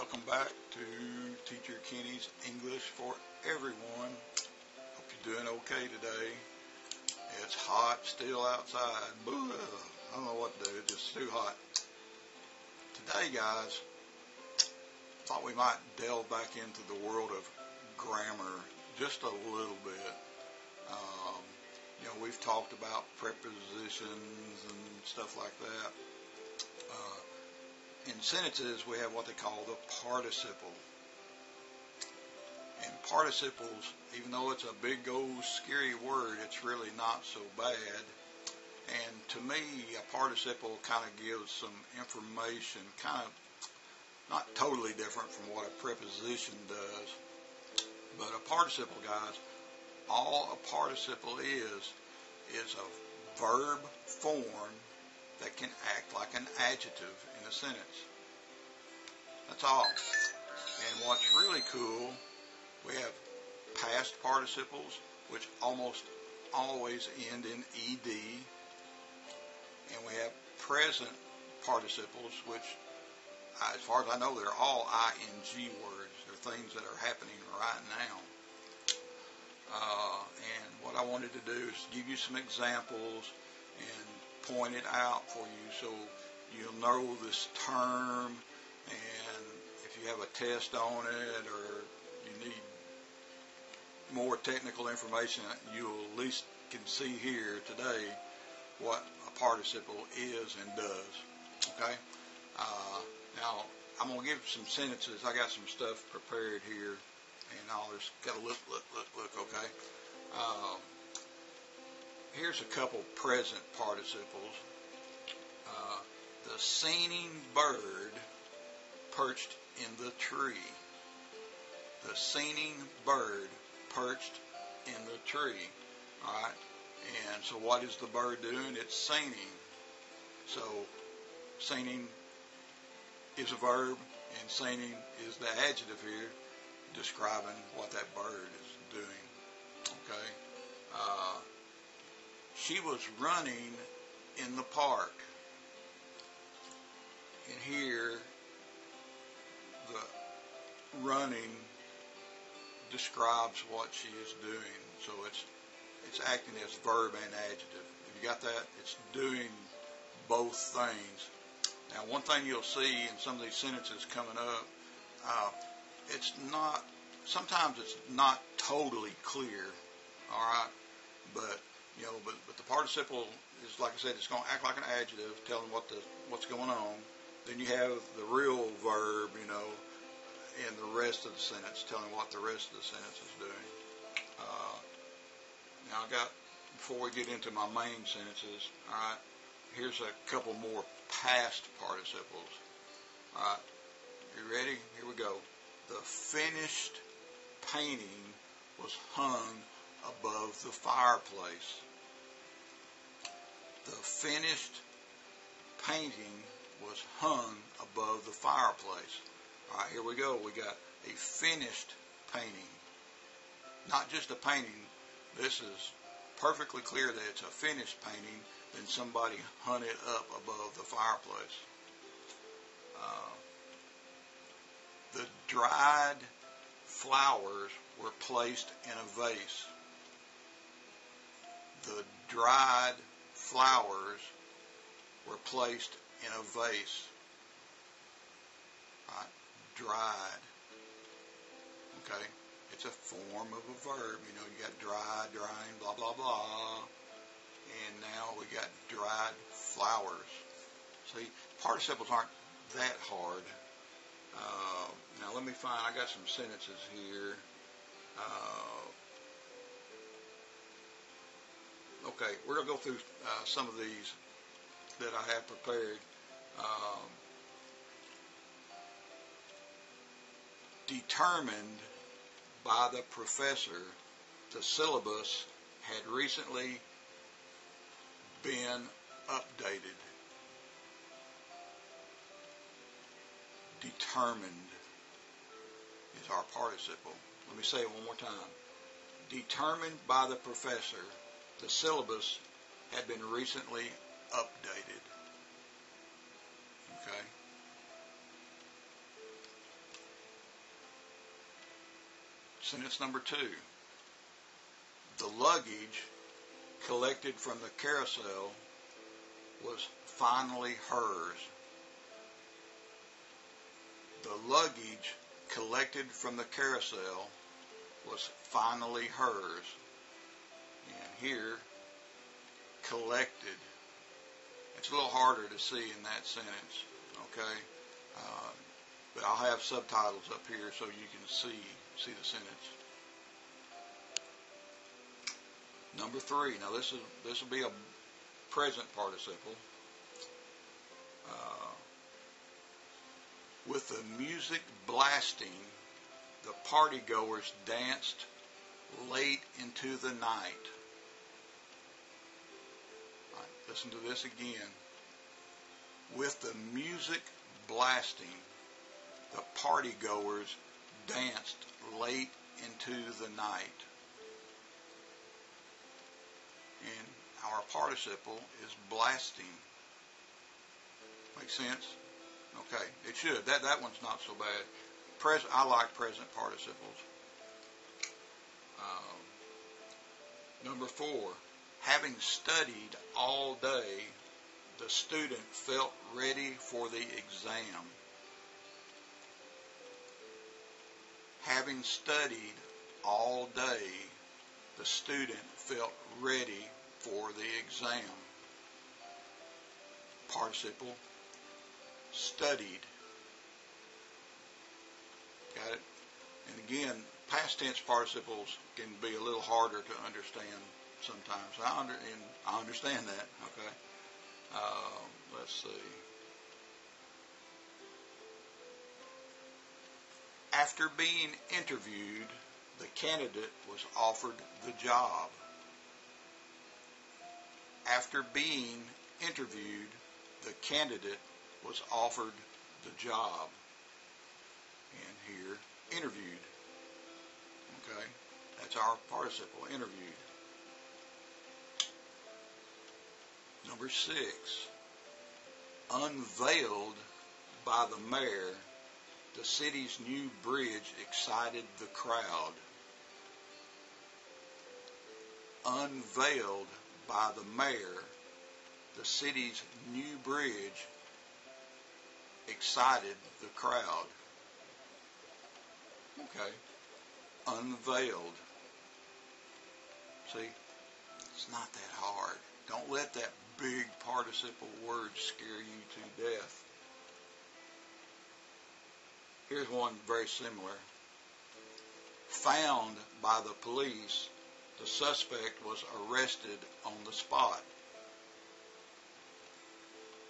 Welcome back to Teacher Kenny's English for Everyone. Hope you're doing okay today. It's hot still outside. Boo! I don't know what to do. It's just too hot. Today, guys, thought we might delve back into the world of grammar just a little bit. We've talked about prepositions and stuff like that. In sentences, we have what they call the participle. And participles, even though it's a big old scary word, it's really not so bad. And to me, a participle kind of gives some information, kind of not totally different from what a preposition does. But a participle, guys, all a participle is a verb form that can act like an adjective in a sentence. That's all. And what's really cool, we have past participles, which almost always end in ed, and we have present participles, which, as far as I know, they're all ing words. They're things that are happening right now. And what I wanted to do is give you some examples and point it out for you so you'll know this term, and if you have a test on it or you need more technical information, you at least can see here today what a participle is and does. Okay? Now, I'm going to give some sentences. I got some stuff prepared here, and I'll just got to look, okay? Here's a couple present participles. The singing bird perched in the tree. The singing bird perched in the tree. Alright? And so what is the bird doing? It's singing. So singing is a verb, and singing is the adjective here describing what that bird is doing. Okay? She was running in the park. And here, the running describes what she is doing. So it's acting as verb and adjective. If you got that, it's doing both things. Now, one thing you'll see in some of these sentences coming up, sometimes it's not totally clear, all right? But the participle is, like I said, it's going to act like an adjective, telling what's going on. Then you have the real verb, in the rest of the sentence, telling what the rest of the sentence is doing. Now, before we get into my main sentences, all right, here's a couple more past participles. All right, you ready? Here we go. The finished painting was hung above the fireplace. The finished painting was hung above the fireplace. All right, here we go. We got a finished painting. Not just a painting. This is perfectly clear that it's a finished painting. Then somebody hung it up above the fireplace. The dried flowers were placed in a vase. The dried flowers were placed in a vase. Right? Dried. Okay? It's a form of a verb. You got dry, drying, blah, blah, blah. And now we got dried flowers. See, participles aren't that hard. Now let me find, I got some sentences here. Okay, we're going to go through some of these that I have prepared. Determined by the professor, the syllabus had recently been updated. Determined is our participle. Let me say it one more time. Determined by the professor, the syllabus had been recently updated. Okay? Sentence number 2. The luggage collected from the carousel was finally hers. The luggage collected from the carousel was finally hers. And here, collected. It's a little harder to see in that sentence, okay? But I'll have subtitles up here so you can see the sentence. Number 3. Now this will be a present participle. With the music blasting, the partygoers danced late into the night. All right, listen to this again. With the music blasting, the partygoers danced late into the night. And our participle is blasting. Make sense? Okay, it should. That one's not so bad. I like present participles. Number 4, having studied all day, the student felt ready for the exam. Having studied all day, the student felt ready for the exam. Participle, studied. Got it? And again, past tense participles can be a little harder to understand sometimes. I understand that, okay? Let's see. After being interviewed, the candidate was offered the job. After being interviewed, the candidate was offered the job. And here, interviewed. Okay? That's our participle, interviewed. Number 6. Unveiled by the mayor, the city's new bridge excited the crowd. Unveiled by the mayor, the city's new bridge excited the crowd. Okay. Unveiled. See, it's not that hard. Don't let that big participle word scare you to death. Here's one very similar. Found by the police, the suspect was arrested on the spot.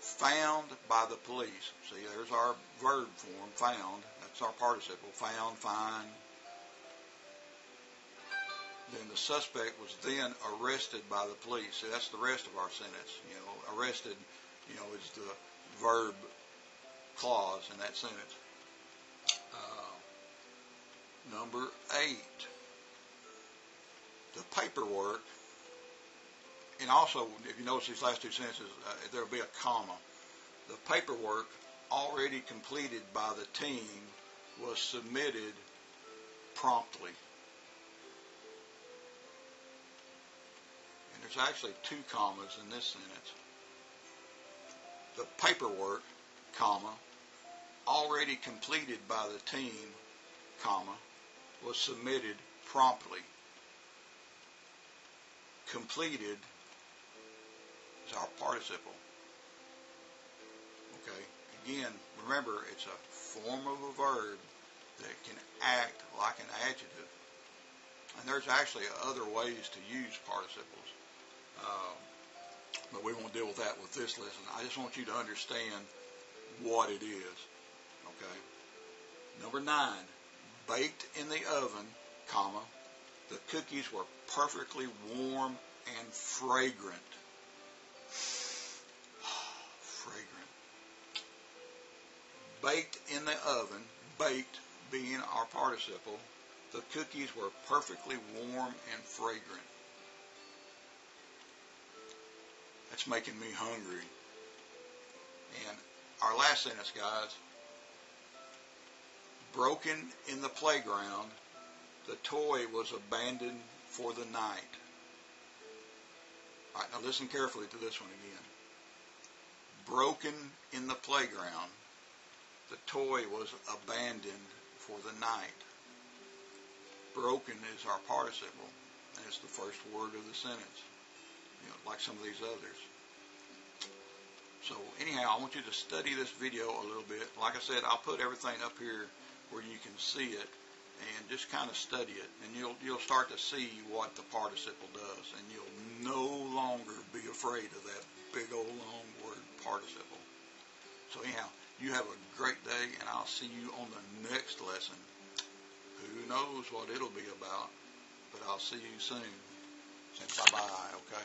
Found by the police. See, there's our verb form, found. That's our participle. Found, find. Then the suspect was then arrested by the police. See, that's the rest of our sentence. Arrested, is the verb clause in that sentence. Number 8. The paperwork, and also, if you notice these last two sentences, there will be a comma. The paperwork already completed by the team was submitted promptly. And there's actually 2 commas in this sentence. The paperwork, comma, already completed by the team, comma, was submitted promptly. Completed is our participle. Okay, again, remember it's a form of a verb that can act like an adjective. And there's actually other ways to use participles. But we won't deal with that with this lesson. I just want you to understand what it is. Okay. Number 9, baked in the oven, comma, the cookies were perfectly warm and fragrant. Fragrant. Baked in the oven, baked being our participle, the cookies were perfectly warm and fragrant. That's making me hungry. And our last sentence, guys. Broken in the playground, The toy was abandoned for the night. All right, now listen carefully to this one again. Broken in the playground. The toy was abandoned for the night. Broken is our participle, and it's the first word of the sentence, like some of these others. So anyhow, I want you to study this video a little bit. Like I said, I'll put everything up here where you can see it, and just kind of study it, and you'll start to see what the participle does, and you'll no longer be afraid of that big old long word participle. So anyhow, you have a great day, and I'll see you on the next lesson. Who knows what it'll be about, but I'll see you soon. Say bye-bye, okay?